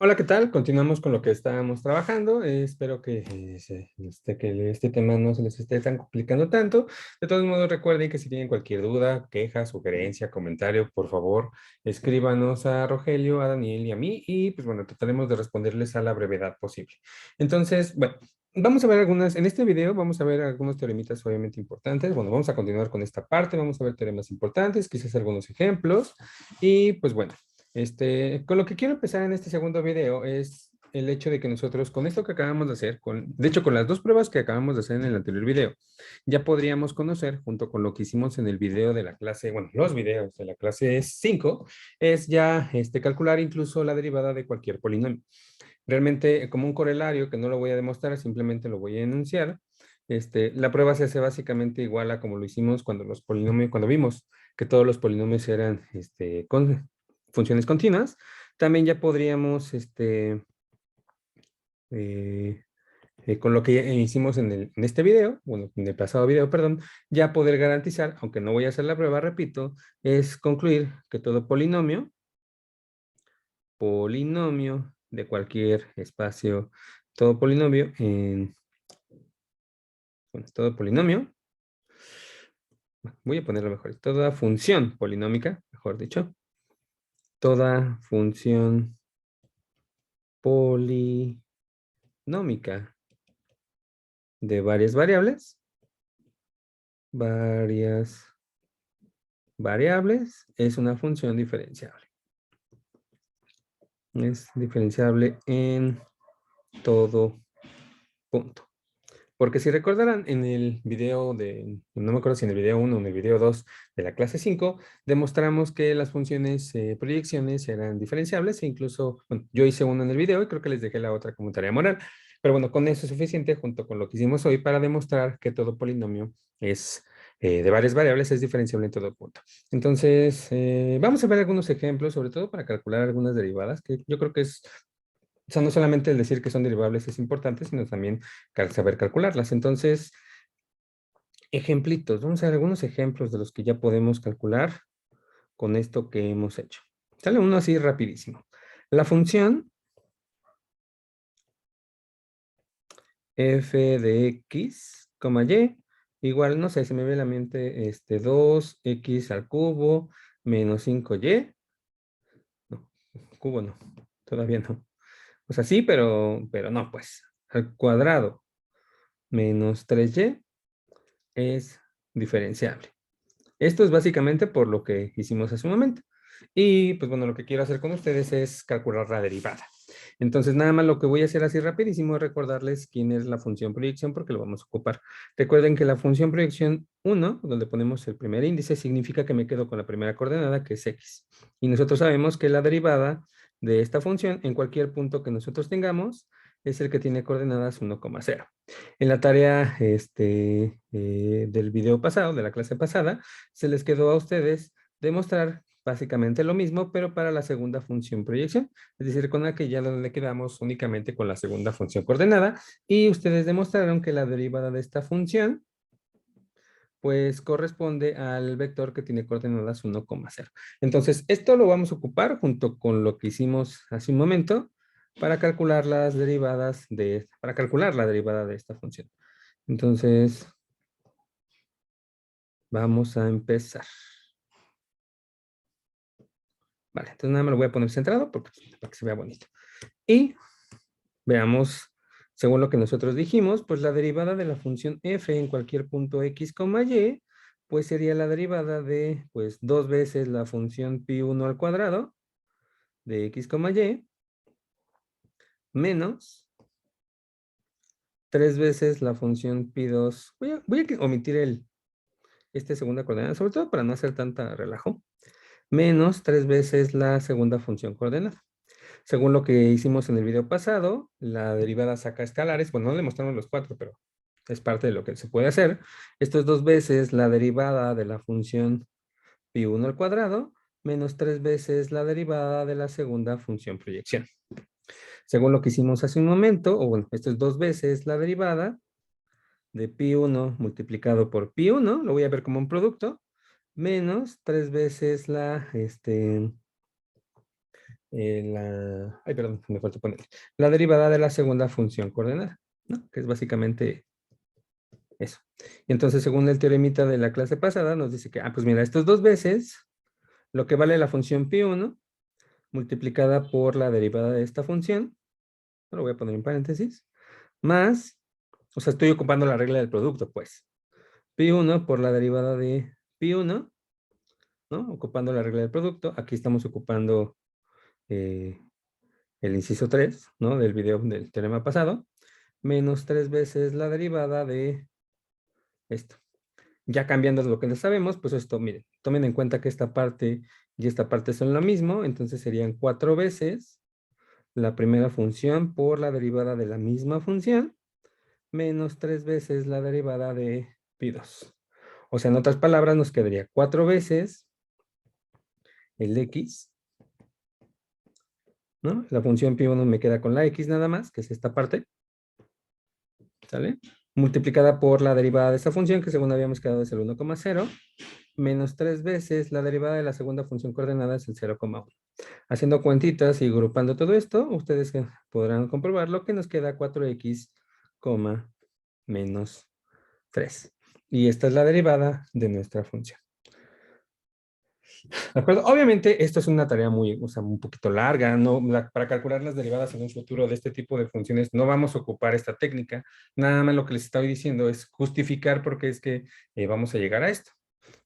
Hola, ¿qué tal? Continuamos con lo que estábamos trabajando. Espero que, que este tema no se les esté tan complicando tanto. De todos modos, recuerden que si tienen cualquier duda, queja, sugerencia, comentario, por favor, escríbanos a Rogelio, a Daniel y a mí y pues bueno, trataremos de responderles a la brevedad posible. Entonces, bueno, vamos a ver en este video vamos a ver algunos teoremitas obviamente importantes. Bueno, vamos a continuar con esta parte, vamos a ver teoremas importantes, quizás algunos ejemplos y pues bueno. Con lo que quiero empezar en este segundo video es el hecho de que nosotros con esto que acabamos de hacer, de hecho con las dos pruebas que acabamos de hacer en el anterior video, ya podríamos conocer junto con lo que hicimos en el video de la clase, bueno, los videos de la clase 5 es ya calcular incluso la derivada de cualquier polinomio. Realmente como un corolario que no lo voy a demostrar, simplemente lo voy a enunciar. La prueba se hace básicamente igual a como lo hicimos cuando los polinomios, cuando vimos que todos los polinomios eran funciones continuas. También ya podríamos, eh, con lo que ya hicimos en este video, bueno, en el pasado video, perdón, ya poder garantizar, aunque no voy a hacer la prueba, repito, es concluir que todo polinomio de cualquier espacio, todo polinomio bueno, todo polinomio, voy a ponerlo mejor, toda función polinómica, mejor dicho, toda función polinómica de varias variables, es una función diferenciable. Es diferenciable en todo punto. Porque si recordarán en el video no me acuerdo si en el video 1 o en el video 2 de la clase 5, demostramos que las funciones proyecciones eran diferenciables e incluso, bueno, yo hice uno en el video y creo que les dejé la otra como tarea moral. Pero bueno, con eso es suficiente junto con lo que hicimos hoy para demostrar que todo polinomio es de varias variables es diferenciable en todo punto. Entonces, vamos a ver algunos ejemplos, sobre todo para calcular algunas derivadas, que yo creo que es o sea, no solamente el decir que son derivables es importante, sino también saber calcularlas. Entonces, ejemplitos. Vamos a ver algunos ejemplos de los que ya podemos calcular con esto que hemos hecho. Sale uno así rapidísimo. La función f de x, y, igual, no sé, se me ve a la mente 2x al cubo menos 5y. No, cubo no, todavía no. O sea, sí, pero no, pues, al cuadrado menos 3y es diferenciable. Esto es básicamente por lo que hicimos hace un momento. Y pues bueno, lo que quiero hacer con ustedes es calcular la derivada. Entonces, nada más lo que voy a hacer así rapidísimo es recordarles quién es la función proyección porque lo vamos a ocupar. Recuerden que la función proyección 1, donde ponemos el primer índice, significa que me quedo con la primera coordenada, que es x. Y nosotros sabemos que la derivada de esta función en cualquier punto que nosotros tengamos es el que tiene coordenadas 1,0. En la tarea del video pasado, de la clase pasada, se les quedó a ustedes demostrar básicamente lo mismo, pero para la segunda función proyección, es decir, con aquella donde quedamos únicamente con la segunda función coordenada, y ustedes demostraron que la derivada de esta función, pues corresponde al vector que tiene coordenadas 1,0. Entonces, esto lo vamos a ocupar junto con lo que hicimos hace un momento para calcular para calcular la derivada de esta función. Entonces, vamos a empezar. Vale, entonces nada más lo voy a poner centrado para que se vea bonito. Y veamos, según lo que nosotros dijimos, pues la derivada de la función f en cualquier punto x, y, pues sería la derivada de, pues, 2 veces la función pi1 al cuadrado de x, y, menos 3 veces la función pi2. Voy a omitir segunda coordenada, sobre todo para no hacer tanta relajo, menos 3 veces la segunda función coordenada. Según lo que hicimos en el video pasado, la derivada saca escalares. Bueno, no le mostramos los 4, pero es parte de lo que se puede hacer. Esto es 2 veces la derivada de la función pi1 al cuadrado, menos 3 veces la derivada de la segunda función proyección. Según lo que hicimos hace un momento, o bueno, esto es 2 veces la derivada de pi1 multiplicado por pi1, lo voy a ver como un producto, menos 3 veces Ay, perdón, me falta poner. La derivada de la segunda función coordenada, ¿no? Que es básicamente eso. Y entonces, según el teoremita de la clase pasada, nos dice que, pues mira, estos dos veces, lo que vale la función pi1 multiplicada por la derivada de esta función, lo voy a poner en paréntesis, más, o sea, estoy ocupando la regla del producto, pues, pi1 por la derivada de pi1, ¿no? Ocupando la regla del producto. Aquí estamos ocupando eh, el inciso 3, ¿no? Del video del teorema pasado, menos 3 veces la derivada de esto. Ya cambiando lo que ya sabemos, pues esto, miren, tomen en cuenta que esta parte y esta parte son lo mismo, entonces serían 4 veces la primera función por la derivada de la misma función, menos 3 veces la derivada de pi2. O sea, en otras palabras, nos quedaría 4 veces el x, ¿no? La función pi1 me queda con la x nada más, que es esta parte, ¿sale? Multiplicada por la derivada de esta función, que según habíamos quedado es el 1,0, menos 3 veces la derivada de la segunda función coordenada es el 0,1. Haciendo cuentitas y agrupando todo esto, ustedes podrán comprobar lo que nos queda 4x, menos 3. Y esta es la derivada de nuestra función. ¿De acuerdo? Obviamente, esto es una tarea muy, o sea, un poquito larga, ¿no? Para calcular las derivadas en un futuro de este tipo de funciones, no vamos a ocupar esta técnica. Nada más lo que les estoy diciendo es justificar por qué es que vamos a llegar a esto.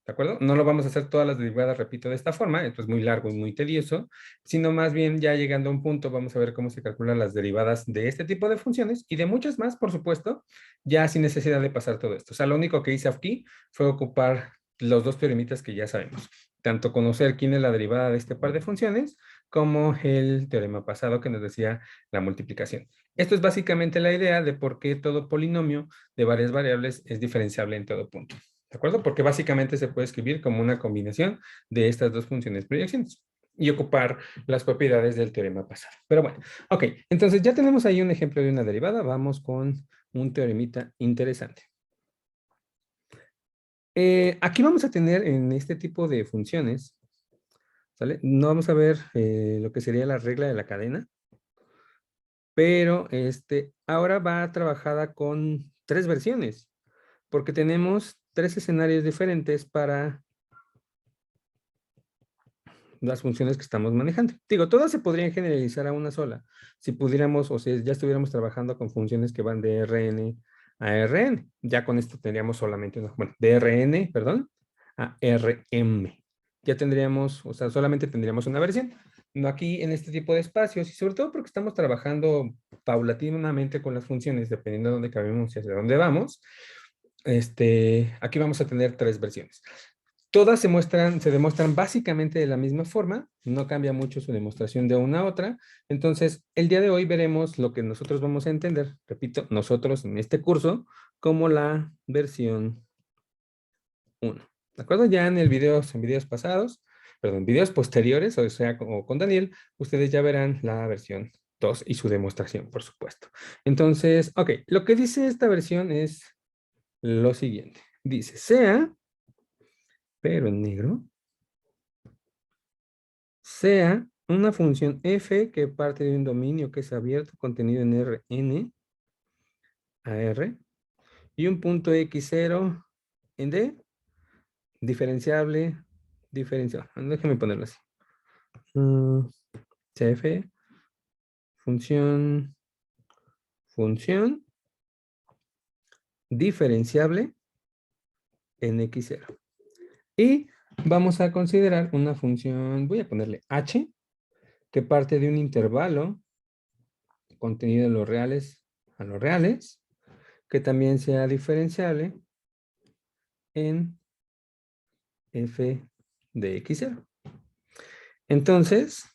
¿De acuerdo? No lo vamos a hacer todas las derivadas, repito, de esta forma, esto es muy largo y muy tedioso, sino más bien ya llegando a un punto vamos a ver cómo se calculan las derivadas de este tipo de funciones y de muchas más, por supuesto, ya sin necesidad de pasar todo esto. O sea, lo único que hice aquí fue ocupar los dos teoremitas que ya sabemos, tanto conocer quién es la derivada de este par de funciones, como el teorema pasado que nos decía la multiplicación. Esto es básicamente la idea de por qué todo polinomio de varias variables es diferenciable en todo punto. ¿De acuerdo? Porque básicamente se puede escribir como una combinación de estas dos funciones proyecciones y ocupar las propiedades del teorema pasado. Pero bueno, ok, entonces ya tenemos ahí un ejemplo de una derivada. Vamos con un teoremita interesante. Aquí vamos a tener en este tipo de funciones, ¿sale? No vamos a ver lo que sería la regla de la cadena, pero ahora va trabajada con tres versiones, porque tenemos tres escenarios diferentes para las funciones que estamos manejando. Digo, todas se podrían generalizar a una sola. Si pudiéramos, o si ya estuviéramos trabajando con funciones que van de Rn a Rn, ya con esto tendríamos solamente una, bueno, de Rn, perdón, a Rm. Ya tendríamos, o sea, solamente tendríamos una versión. No aquí en este tipo de espacios, y sobre todo porque estamos trabajando paulatinamente con las funciones, dependiendo de dónde cabemos y hacia dónde vamos. Aquí vamos a tener tres versiones. Todas se demuestran básicamente de la misma forma, no cambia mucho su demostración de una a otra. Entonces, el día de hoy veremos lo que nosotros vamos a entender, repito, nosotros en este curso, como la versión 1. ¿De acuerdo? Ya en en videos pasados, perdón, videos posteriores, o sea, como con Daniel, ustedes ya verán la versión 2 y su demostración, por supuesto. Entonces, ok, lo que dice esta versión es lo siguiente. Dice, pero en negro, sea una función f que parte de un dominio que es abierto, contenido en Rn a R, y un punto x0 en D, diferenciable, diferencial. Déjame ponerlo así. Cf, función, función diferenciable en x0. Y vamos a considerar una función, voy a ponerle h, que parte de un intervalo contenido en los reales a los reales, que también sea diferenciable en f de x0. Entonces,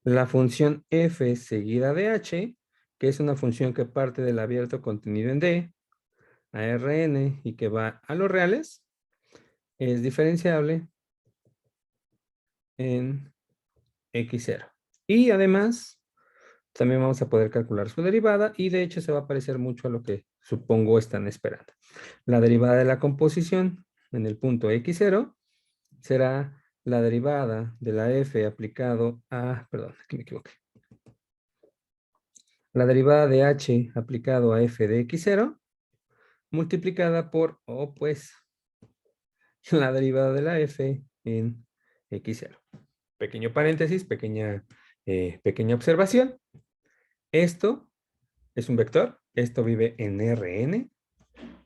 la función f seguida de h, que es una función que parte del abierto contenido en D a Rn y que va a los reales, es diferenciable en x0. Y además, también vamos a poder calcular su derivada y de hecho se va a parecer mucho a lo que supongo están esperando. La derivada de la composición en el punto x0 será la derivada de la f aplicado a, perdón, aquí me equivoqué. La derivada de h aplicado a f de x0 multiplicada por, pues, la derivada de la f en x0. Pequeño paréntesis, pequeña observación. Esto es un vector, esto vive en Rn,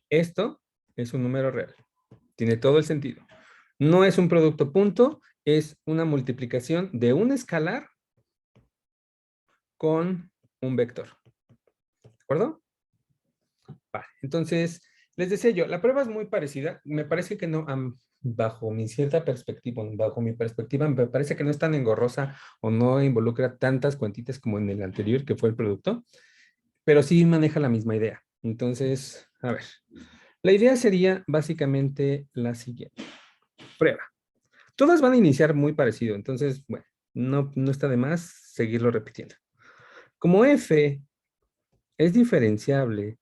esto es un número real. Tiene todo el sentido. No es un producto punto, es una multiplicación de un escalar con un vector. ¿De acuerdo? Vale, entonces, les decía yo, la prueba es muy parecida. Me parece que no, bajo mi cierta perspectiva, bajo mi perspectiva, me parece que no es tan engorrosa o no involucra tantas cuentitas como en el anterior, que fue el producto, pero sí maneja la misma idea. Entonces, a ver, la idea sería básicamente la siguiente. Prueba. Todas van a iniciar muy parecido, entonces, bueno, no está de más seguirlo repitiendo. Como f es diferenciable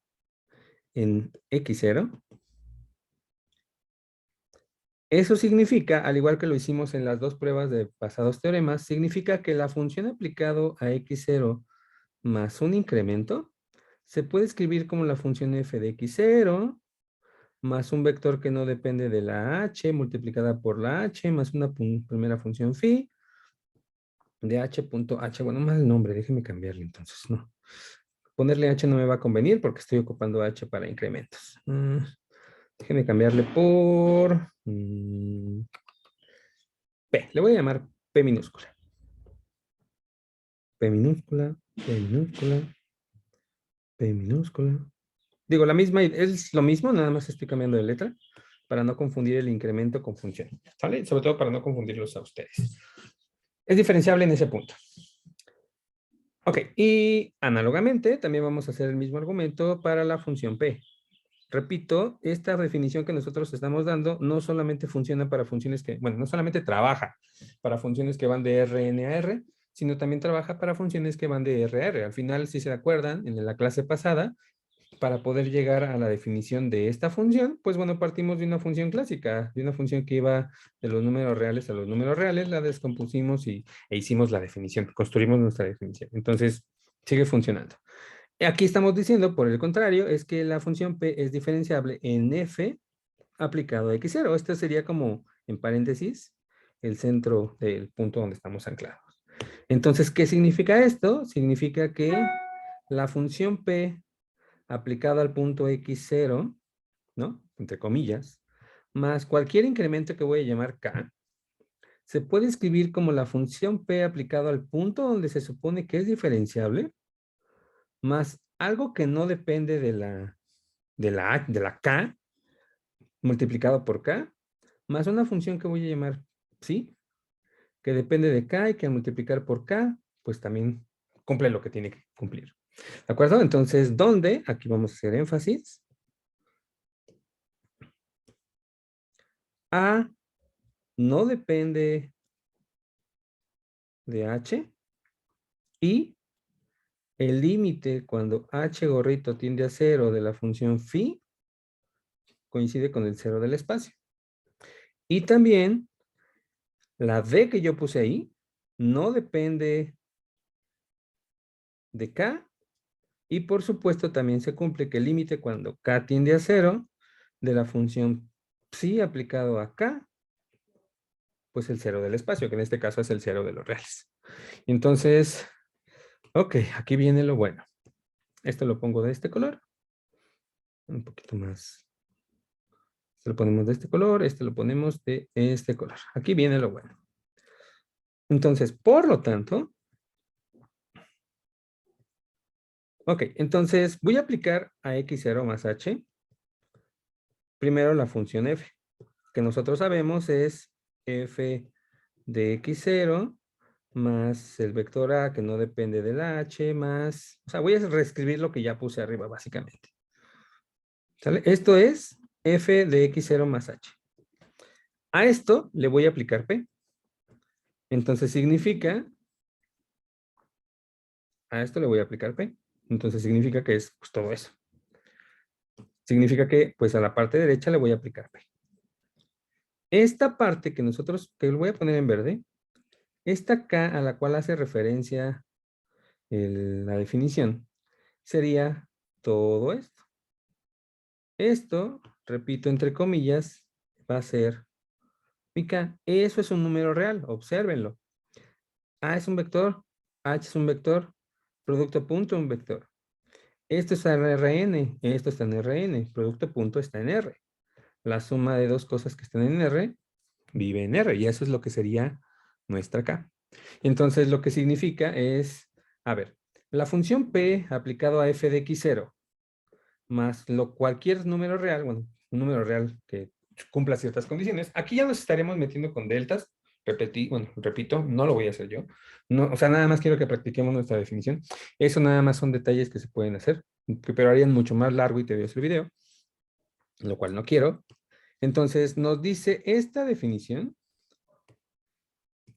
en x0, eso significa, al igual que lo hicimos en las dos pruebas de pasados teoremas, significa que la función aplicado a x0 más un incremento se puede escribir como la función f de x0 más un vector que no depende de la h multiplicada por la h más una primera función phi de h.h. Bueno, más el nombre, déjeme cambiarle entonces, ¿no? Ponerle h no me va a convenir porque estoy ocupando h para incrementos. Déjeme cambiarle por P. Le voy a llamar P minúscula. P minúscula, P minúscula, P minúscula. Digo, la misma, es lo mismo, nada más estoy cambiando de letra para no confundir el incremento con función. ¿Sale? Sobre todo para no confundirlos a ustedes. Es diferenciable en ese punto. Ok, y análogamente también vamos a hacer el mismo argumento para la función P. Repito, esta definición que nosotros estamos dando no solamente funciona para funciones que, bueno, no solamente trabaja para funciones que van de Rn a R, sino también trabaja para funciones que van de R a R. Al final, si se acuerdan, en la clase pasada, para poder llegar a la definición de esta función, pues bueno, partimos de una función clásica, de una función que iba de los números reales a los números reales, la descompusimos e hicimos la definición, construimos nuestra definición. Entonces, sigue funcionando. Aquí estamos diciendo, por el contrario, es que la función p es diferenciable en f aplicado a x0. Este sería como, en paréntesis, el centro del punto donde estamos anclados. Entonces, ¿qué significa esto? Significa que la función p aplicado al punto x0, ¿no? Entre comillas, más cualquier incremento que voy a llamar k, se puede escribir como la función p aplicado al punto donde se supone que es diferenciable, más algo que no depende de la k, multiplicado por k, más una función que voy a llamar psi, que depende de k y que al multiplicar por k, pues también cumple lo que tiene que cumplir. ¿De acuerdo? Entonces, ¿dónde? Aquí vamos a hacer énfasis. A no depende de h y el límite cuando h gorrito tiende a 0 de la función phi coincide con el 0 del espacio. Y también la d que yo puse ahí no depende de k y por supuesto también se cumple que el límite cuando k tiende a 0 de la función psi aplicado a k, pues el 0 del espacio, que en este caso es el 0 de los reales. Entonces, ok, aquí viene lo bueno. Esto lo pongo de este color. Un poquito más. Este lo ponemos de este color, este lo ponemos de este color. Aquí viene lo bueno. Entonces, por lo tanto, ok, entonces voy a aplicar a x0 más h, primero la función f, que nosotros sabemos es f de x0 más el vector a que no depende del h más, o sea, voy a reescribir lo que ya puse arriba básicamente. ¿Sale? Esto es f de x0 más h. A esto le voy a aplicar p. Entonces significa, a esto le voy a aplicar p. Entonces significa que es pues, todo eso. Significa que pues a la parte derecha le voy a aplicar p. Esta parte que lo voy a poner en verde, esta K a la cual hace referencia la definición, sería todo esto. Esto, repito, entre comillas, va a ser mi K. Eso es un número real, obsérvenlo. A es un vector, H es un vector, producto punto un vector. Esto está en Rn, esto está en Rn, producto punto está en R. La suma de dos cosas que están en R vive en R, y eso es lo que sería nuestra K. Entonces, lo que significa es, a ver, la función P aplicado a f de x0 más cualquier número real, bueno, un número real que cumpla ciertas condiciones. Aquí ya nos estaremos metiendo con deltas. Repito, no lo voy a hacer yo. No, o sea, nada más quiero que practiquemos nuestra definición. Eso nada más son detalles que se pueden hacer, pero harían mucho más largo y tedioso el video, lo cual no quiero. Entonces, nos dice esta definición.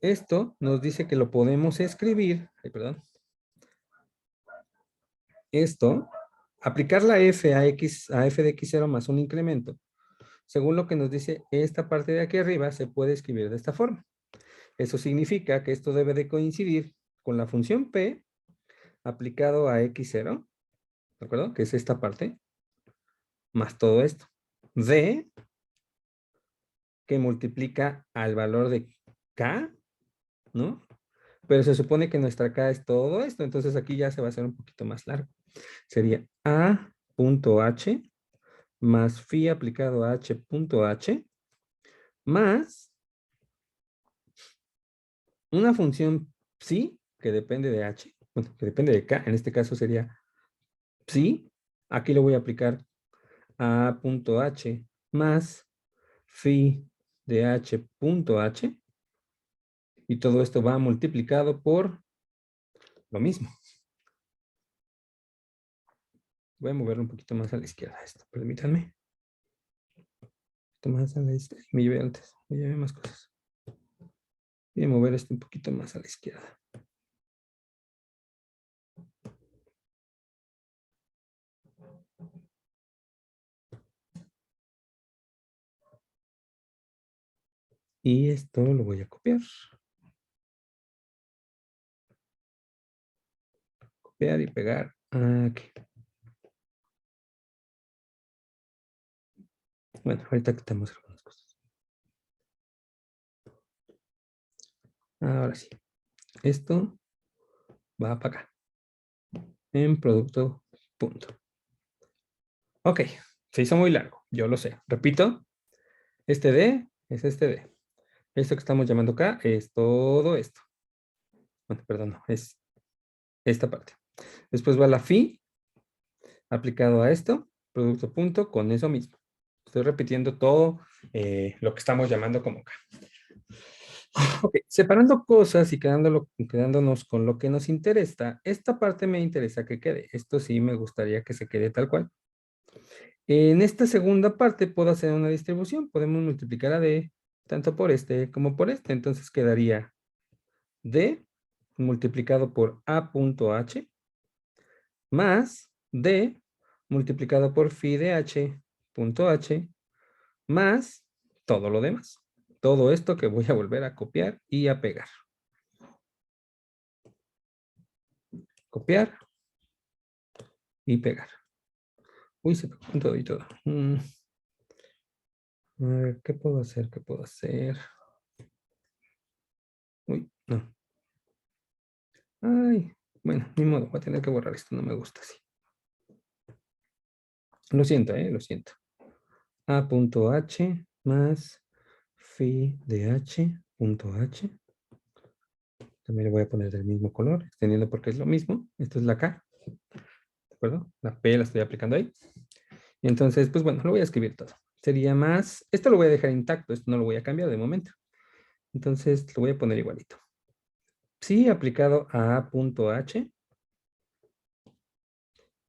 Esto nos dice que lo podemos escribir, perdón, esto, aplicar la f a f de x0 más un incremento. Según lo que nos dice esta parte de aquí arriba, se puede escribir de esta forma. Eso significa que esto debe de coincidir con la función p aplicado a x0, ¿de acuerdo? Que es esta parte, más todo esto. D, que multiplica al valor de k, ¿no? Pero se supone que nuestra k es todo esto, entonces aquí ya se va a hacer un poquito más largo. Sería a.h más phi aplicado a h.h más una función psi que depende de h, bueno, que depende de k, en este caso sería psi, aquí le voy a aplicar a.h más phi de h.h y todo esto va multiplicado por lo mismo. Voy a moverlo un poquito más a la izquierda esto, permítanme. Un poquito más a la izquierda, me llevé antes, me llevé más cosas. Voy a mover esto un poquito más a la izquierda. Y esto lo voy a copiar. Copiar y pegar aquí. Bueno, ahorita quitamos algunas cosas. Ahora sí. Esto va para acá. En producto punto. Ok. Se hizo muy largo. Yo lo sé. Repito. Este D es este D. Esto que estamos llamando acá es todo esto. Bueno, perdón, no. Es esta parte. Después va la phi aplicado a esto. Producto punto con eso mismo. Estoy repitiendo todo lo que estamos llamando como acá. Ok, separando cosas y quedándonos con lo que nos interesa, esta parte me interesa que quede. Esto sí me gustaría que se quede tal cual. En esta segunda parte puedo hacer una distribución. Podemos multiplicar a D tanto por este como por este. Entonces quedaría D multiplicado por A.H más D multiplicado por phi de H.H más todo lo demás. Todo esto que voy a volver a copiar y a pegar. Copiar y pegar. Uy, se pegó con todo y todo. A ver, ¿qué puedo hacer? ¿Qué puedo hacer? Uy, no. Ay, bueno, ni modo, voy a tener que borrar esto, no me gusta así. Lo siento, lo siento. A.h más phi de h.h. También le voy a poner del mismo color, extendiendo porque es lo mismo. Esto es la K, ¿de acuerdo? La P la estoy aplicando ahí. Y entonces, pues bueno, lo voy a escribir todo. Sería más, esto lo voy a dejar intacto, esto no lo voy a cambiar de momento. Entonces, lo voy a poner igualito. Psi aplicado a A.h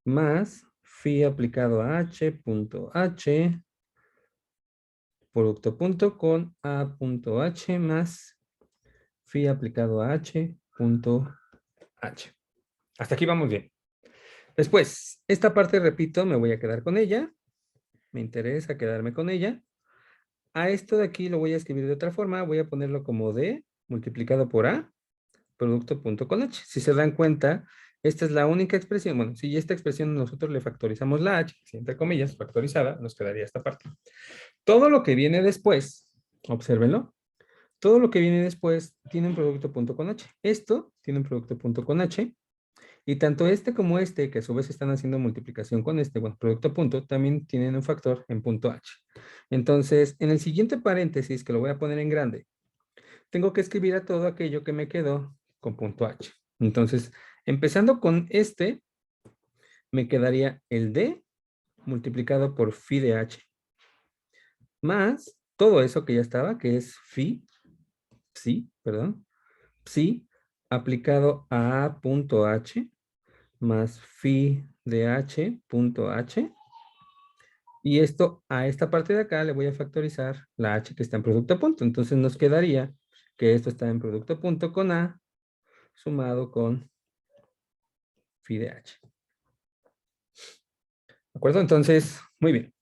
más phi aplicado a h.h producto punto con A.h más phi aplicado a h.h. Hasta aquí vamos bien. Después, esta parte, repito, me voy a quedar con ella. Me interesa quedarme con ella. A esto de aquí lo voy a escribir de otra forma. Voy a ponerlo como D multiplicado por A, producto punto con H. Si se dan cuenta, esta es la única expresión. Bueno, si esta expresión nosotros le factorizamos la H, si entre comillas, factorizada, nos quedaría esta parte. Todo lo que viene después, obsérvenlo, todo lo que viene después tiene un producto punto con H. Esto tiene un producto punto con H. Y tanto este como este, que a su vez están haciendo multiplicación con este, bueno, producto punto, también tienen un factor en punto H. Entonces, en el siguiente paréntesis, que lo voy a poner en grande, tengo que escribir a todo aquello que me quedó con punto H. Entonces, empezando con este, me quedaría el D multiplicado por phi de H, más todo eso que ya estaba, que es psi, aplicado a A punto H, más phi de H punto H. Y esto, a esta parte de acá le voy a factorizar la H que está en producto punto. Entonces nos quedaría que esto está en producto punto con A sumado con phi de H. ¿De acuerdo? Entonces, muy bien.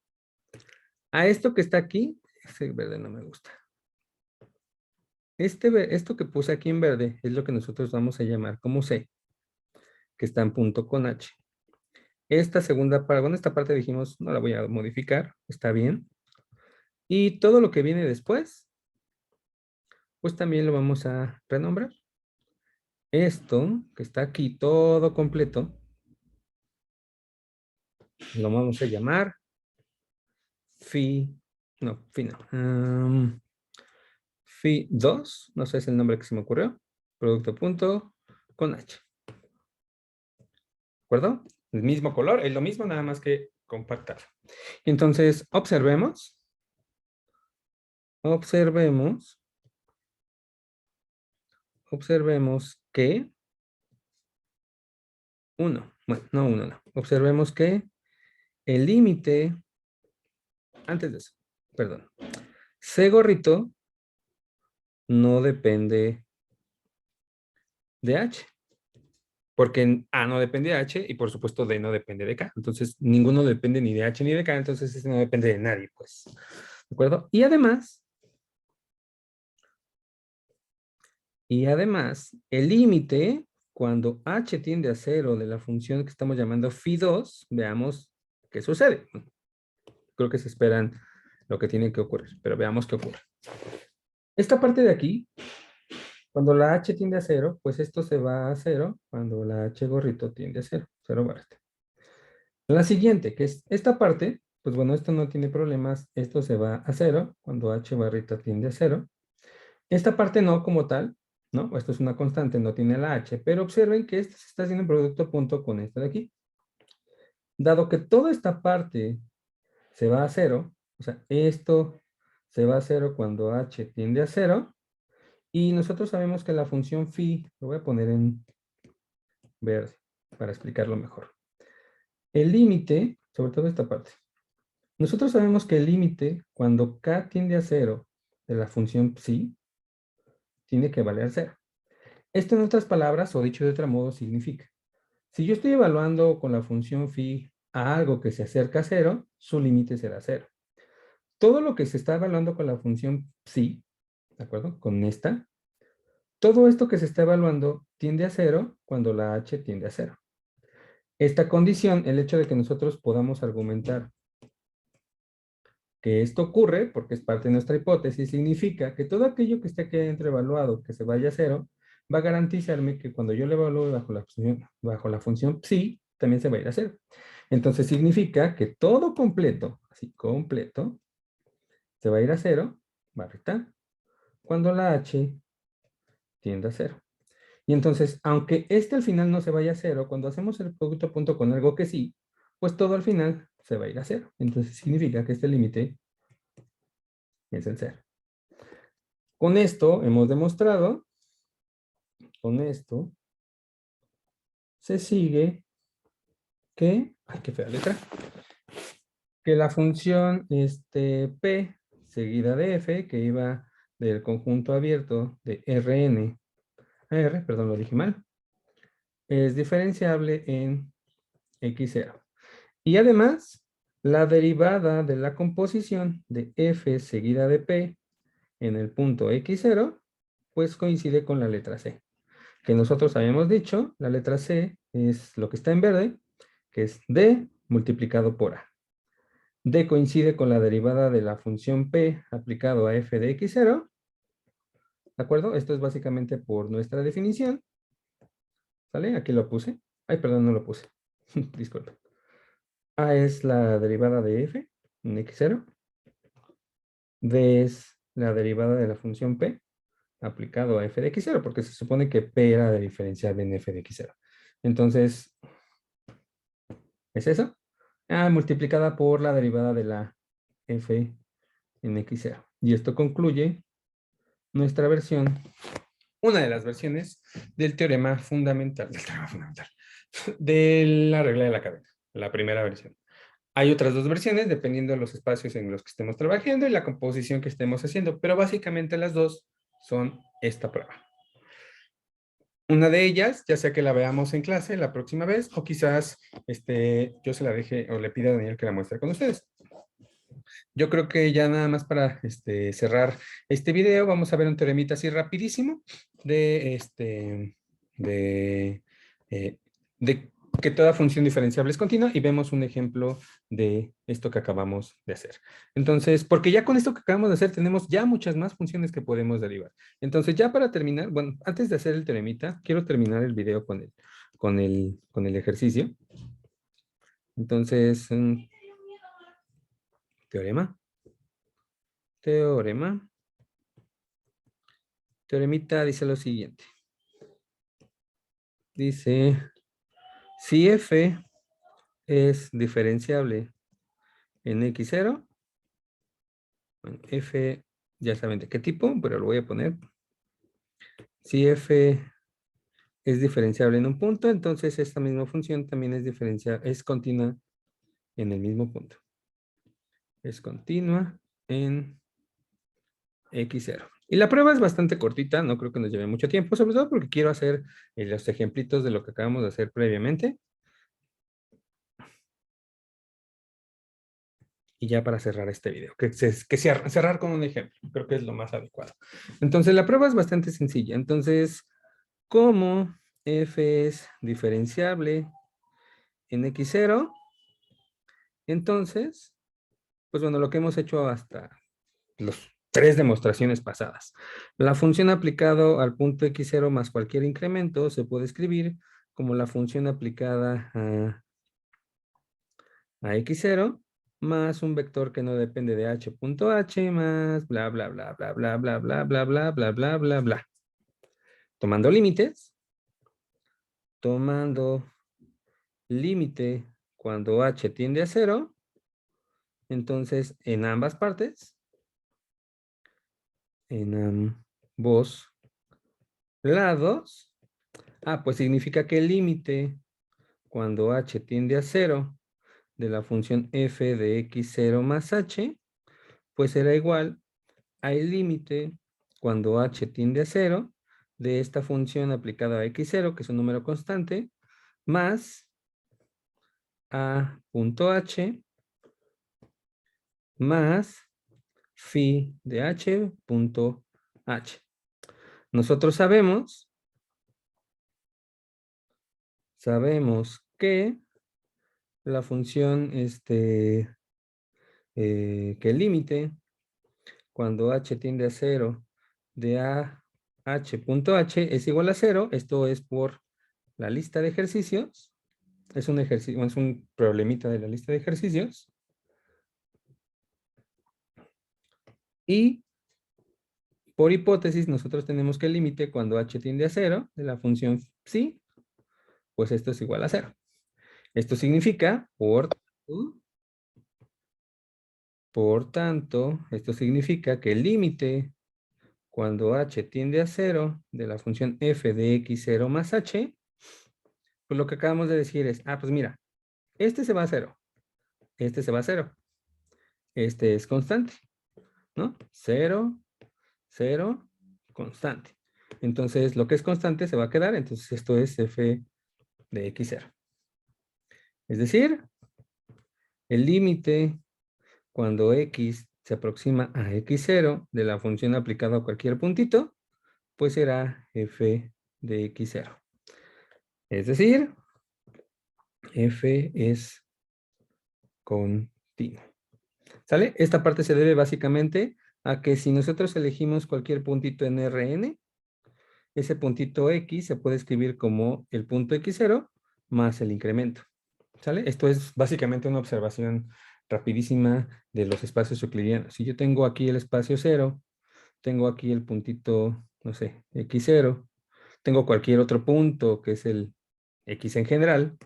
A esto que está aquí, ese verde no me gusta. Esto que puse aquí en verde es lo que nosotros vamos a llamar como C, que está en punto con H. Esta segunda parte, bueno, esta parte dijimos, no la voy a modificar, está bien. Y todo lo que viene después, pues también lo vamos a renombrar. Esto, que está aquí todo completo, lo vamos a llamar phi, no, phi no, phi 2, no sé, es el nombre que se me ocurrió, producto punto con H. ¿De acuerdo? El mismo color, es lo mismo, nada más que compactado. Entonces, observemos que observemos que el límite, antes de eso, perdón, C gorrito no depende de H, porque A no depende de H y por supuesto D no depende de K. Entonces, ninguno depende ni de H ni de K, entonces este no depende de nadie, pues. ¿De acuerdo? Y además, el límite, cuando H tiende a 0 de la función que estamos llamando phi2, veamos qué sucede. Creo que se esperan lo que tiene que ocurrir, pero veamos qué ocurre. Esta parte de aquí, cuando la H tiende a 0, pues esto se va a 0 cuando la H gorrito tiende a 0, 0 barrete. La siguiente, que es esta parte, pues bueno, esto no tiene problemas, esto se va a 0 cuando H barrita tiende a 0. Esta parte no como tal, ¿no? Esto es una constante, no tiene la H, pero observen que esto se está haciendo en producto punto con esta de aquí. Dado que toda esta parte se va a 0, o sea, esto se va a 0 cuando H tiende a 0, y nosotros sabemos que la función phi, lo voy a poner en verde para explicarlo mejor. El límite, sobre todo esta parte, nosotros sabemos que el límite cuando k tiende a 0 de la función psi tiene que valer 0. Esto en otras palabras, o dicho de otro modo, significa, si yo estoy evaluando con la función phi a algo que se acerca a 0, su límite será 0. Todo lo que se está evaluando con la función psi, ¿de acuerdo? Con esta, todo esto que se está evaluando tiende a 0 cuando la h tiende a 0. Esta condición, el hecho de que nosotros podamos argumentar que esto ocurre, porque es parte de nuestra hipótesis, significa que todo aquello que esté aquí adentro evaluado, que se vaya a 0, va a garantizarme que cuando yo lo evalúe bajo la función psi, también se va a ir a 0. Entonces significa que todo completo, así completo, se va a ir a 0, barrita, cuando la h tiende a 0. Y entonces, aunque este al final no se vaya a 0, cuando hacemos el producto punto con algo que sí, pues todo al final se va a ir a 0. Entonces significa que este límite es el 0. Con esto hemos demostrado, con esto, se sigue que, ay, qué fea letra, que la función P seguida de F, que iba del conjunto abierto de Rn a R, perdón, lo dije mal, es diferenciable en X0. Y además, La derivada de la composición de f seguida de p en el punto x0, pues coincide con la letra c. Que nosotros habíamos dicho, la letra c es lo que está en verde, que es d multiplicado por a. D coincide con la derivada de la función p aplicado a f de x0. ¿De acuerdo? Esto es básicamente por nuestra definición. ¿Sale? Aquí lo puse. Ay, perdón, no lo puse. Disculpe. A es la derivada de f en x0. D es la derivada de la función p aplicado a f de x0, porque se supone que p era de diferencial en f de x0. Entonces, ¿es eso? Multiplicada por la derivada de la f en x0. Y esto concluye nuestra versión, una de las versiones del teorema fundamental, de la regla de la cadena, la primera versión. Hay otras dos versiones dependiendo de los espacios en los que estemos trabajando y la composición que estemos haciendo, pero básicamente las dos son esta prueba. Una de ellas, ya sea que la veamos en clase la próxima vez, o quizás yo se la deje o le pida a Daniel que la muestre con ustedes. Yo creo que ya nada más para cerrar este video, vamos a ver un teoremita así rapidísimo de, eh, de que toda función diferenciable es continua y vemos un ejemplo de esto que acabamos de hacer. Entonces, porque ya con esto que acabamos de hacer tenemos ya muchas más funciones que podemos derivar. Entonces, ya para terminar, bueno, antes de hacer el teoremita, quiero terminar el video con el ejercicio. Entonces, teorema. Teoremita dice lo siguiente. Dice, si f es diferenciable en x0, bueno, f ya saben de qué tipo, pero lo voy a poner. Si f es diferenciable en un punto, entonces esta misma función también es continua en el mismo punto. Es continua en x0. Y la prueba es bastante cortita, no creo que nos lleve mucho tiempo, sobre todo porque quiero hacer los ejemplitos de lo que acabamos de hacer previamente. Y ya para cerrar este video, cerrar con un ejemplo, creo que es lo más adecuado. Entonces, la prueba es bastante sencilla. Entonces, ¿cómo f es diferenciable en x0? Entonces, pues bueno, lo que hemos hecho hasta las 3 demostraciones pasadas. La función aplicado al punto x0 más cualquier incremento se puede escribir como la función aplicada a x0 más un vector que no depende de h.h más bla, bla, bla, bla, bla, bla, bla, bla, bla, bla, bla, bla, bla. Tomando límites, tomando límite cuando h tiende a 0, entonces en ambas partes, en ambos lados, pues significa que el límite cuando h tiende a 0 de la función f de x0 más h, pues será igual al límite cuando h tiende a 0 de esta función aplicada a x0, que es un número constante, más a.h más phi de h.h. Nosotros sabemos que la función, que el límite cuando h tiende a 0 de h.h es igual a 0. Esto es por la lista de ejercicios. Es un ejercicio, es un problemita de la lista de ejercicios. Y por hipótesis, nosotros tenemos que el límite cuando h tiende a 0 de la función psi, pues esto es igual a 0. Esto significa, por tanto, esto significa que el límite cuando h tiende a 0 de la función f de x0 más h, pues lo que acabamos de decir es, pues mira, este se va a 0, este se va a 0, este es constante, ¿no? 0, 0, constante. Entonces, lo que es constante se va a quedar, entonces esto es f de x0. Es decir, El límite cuando x se aproxima a x0 de la función aplicada a cualquier puntito, pues será f de x0. Es decir, f es continuo. ¿Sale? Esta parte se debe básicamente a que si nosotros elegimos cualquier puntito en Rn, ese puntito x se puede escribir como el punto x0 más el incremento. ¿Sale? Esto es básicamente una observación rapidísima de los espacios euclidianos. Si yo tengo aquí el espacio 0, tengo aquí el puntito, no sé, x0, tengo cualquier otro punto que es el x en general.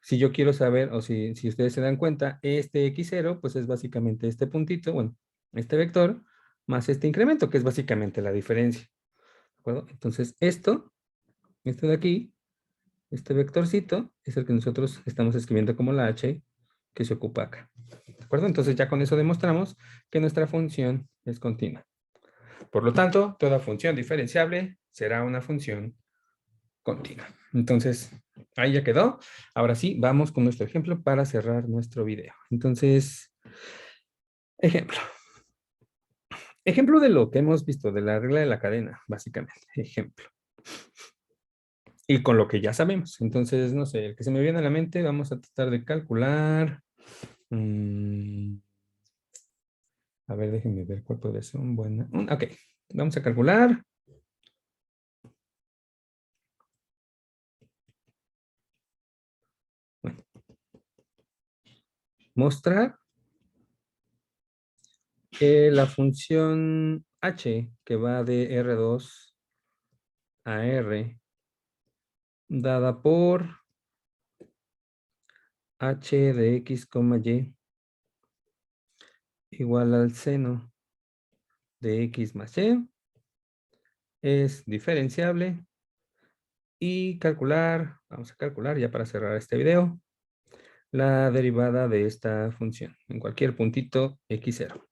Si yo quiero saber, o si ustedes se dan cuenta, este x0, pues es básicamente este puntito, bueno, este vector, más este incremento, que es básicamente la diferencia. ¿De acuerdo? Entonces, esto de aquí, este vectorcito, es el que nosotros estamos escribiendo como la h que se ocupa acá. ¿De acuerdo? Entonces, ya con eso demostramos que nuestra función es continua. Por lo tanto, toda función diferenciable será una función continua. Entonces, ahí ya quedó. Ahora sí, vamos con nuestro ejemplo para cerrar nuestro video. Entonces, ejemplo. Ejemplo de lo que hemos visto, de la regla de la cadena, básicamente. Ejemplo. Y con lo que ya sabemos. Entonces, no sé, el que se me viene a la mente, vamos a tratar de calcular. A ver, déjenme ver cuál puede ser un buen... Ok, vamos a calcular. Bueno, mostrar la función h que va de R2 a R dada por h de x, y igual al seno de x más y es diferenciable y calcular, vamos a calcular ya para cerrar este video, la derivada de esta función en cualquier puntito x0.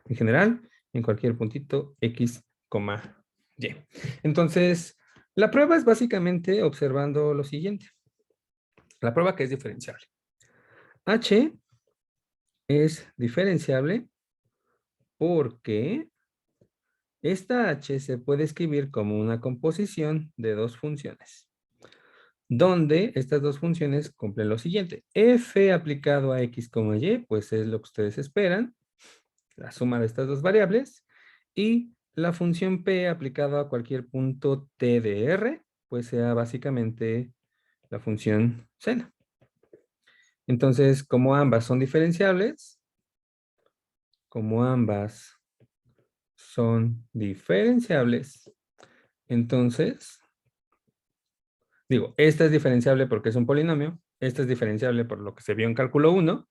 En general, en cualquier puntito x, y. Entonces, la prueba es básicamente observando lo siguiente. La prueba que es diferenciable. H es diferenciable porque esta h se puede escribir como una composición de dos funciones, donde estas dos funciones cumplen lo siguiente. F aplicado a x, y, pues es lo que ustedes esperan, la suma de estas dos variables, y la función p aplicada a cualquier punto t de r, pues sea básicamente la función seno. Entonces, como ambas son diferenciables, entonces, digo, esta es diferenciable porque es un polinomio, esta es diferenciable por lo que se vio en cálculo 1,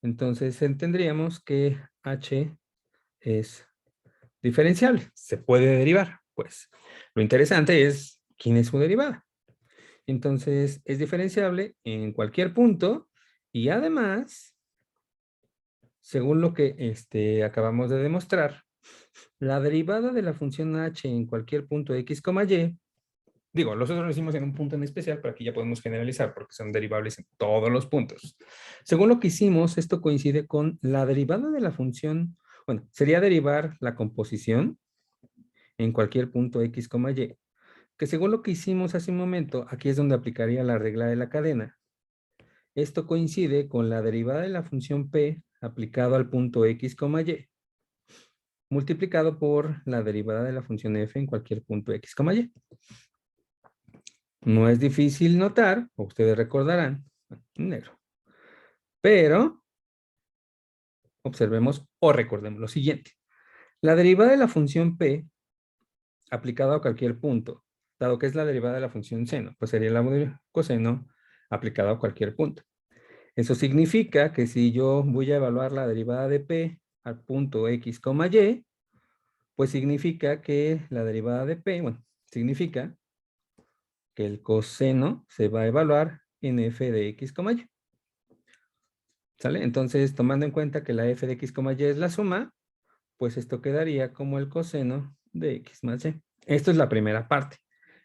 entonces tendríamos que h es diferenciable, se puede derivar. Pues lo interesante es quién es su derivada. Entonces es diferenciable en cualquier punto y además, según lo que acabamos de demostrar, la derivada de la función h en cualquier punto x, y, digo, nosotros lo hicimos en un punto en especial, pero aquí ya podemos generalizar porque son derivables en todos los puntos. Según lo que hicimos, esto coincide con la derivada de la función, bueno, sería derivar la composición en cualquier punto x, y, que según lo que hicimos hace un momento, aquí es donde aplicaría la regla de la cadena. Esto coincide con la derivada de la función p aplicado al punto x, y, multiplicado por la derivada de la función f en cualquier punto x, y. No es difícil notar, o ustedes recordarán, negro. Pero observemos o recordemos lo siguiente. La derivada de la función p aplicada a cualquier punto, dado que es la derivada de la función seno, pues sería la coseno aplicada a cualquier punto. Eso significa que si yo voy a evaluar la derivada de p al punto x, y, pues significa que la derivada de p, bueno, significa que el coseno se va a evaluar en f de x, y. ¿Sale? Entonces, tomando en cuenta que la f de x, y es la suma, pues esto quedaría como el coseno de x más y. Esto es la primera parte.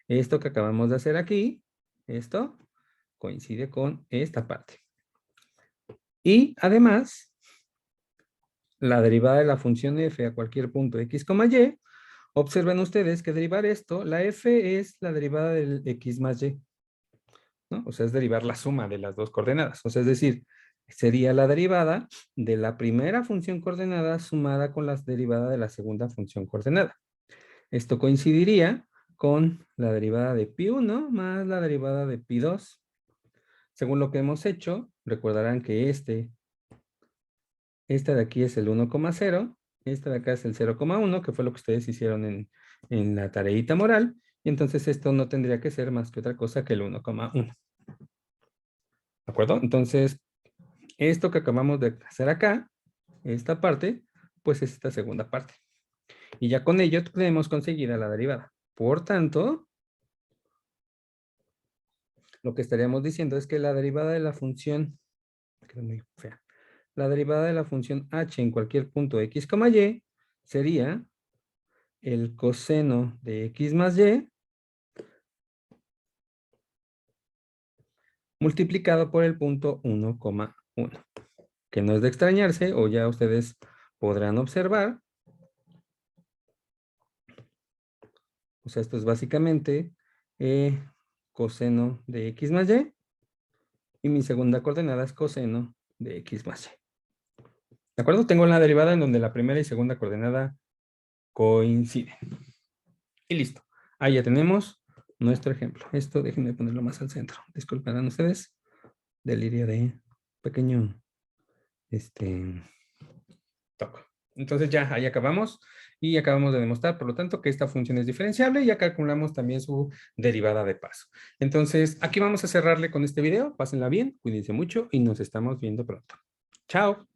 Esto que acabamos de hacer aquí, esto coincide con esta parte. Y además, la derivada de la función f a cualquier punto x, y, observen ustedes que derivar esto, la f es la derivada del x más y, ¿no? O sea, es derivar la suma de las dos coordenadas. O sea, es decir, sería la derivada de la primera función coordenada sumada con la derivada de la segunda función coordenada. Esto coincidiría con la derivada de pi1 más la derivada de pi2. Según lo que hemos hecho, recordarán que esta de aquí es el 1,0, esta de acá es el 0,1, que fue lo que ustedes hicieron en la tareita moral, y entonces esto no tendría que ser más que otra cosa que el 1,1. ¿De acuerdo? Entonces, esto que acabamos de hacer acá, esta parte, pues es esta segunda parte. Y ya con ello tenemos conseguida la derivada. Por tanto, lo que estaríamos diciendo es que la derivada de la función, queda muy fea, la derivada de la función h en cualquier punto x, y sería el coseno de x más y multiplicado por el punto 1,1, que no es de extrañarse, o ya ustedes podrán observar. O sea, esto es básicamente coseno de x más y mi segunda coordenada es coseno de x más y. ¿De acuerdo? Tengo la derivada en donde la primera y segunda coordenada coinciden. Y listo. Ahí ya tenemos nuestro ejemplo. Esto déjenme ponerlo más al centro. Disculparán ustedes. Delirio de pequeño toco. Entonces ya ahí acabamos y acabamos de demostrar, por lo tanto, que esta función es diferenciable y ya calculamos también su derivada de paso. Entonces, aquí vamos a cerrarle con este video. Pásenla bien, cuídense mucho y nos estamos viendo pronto. Chao.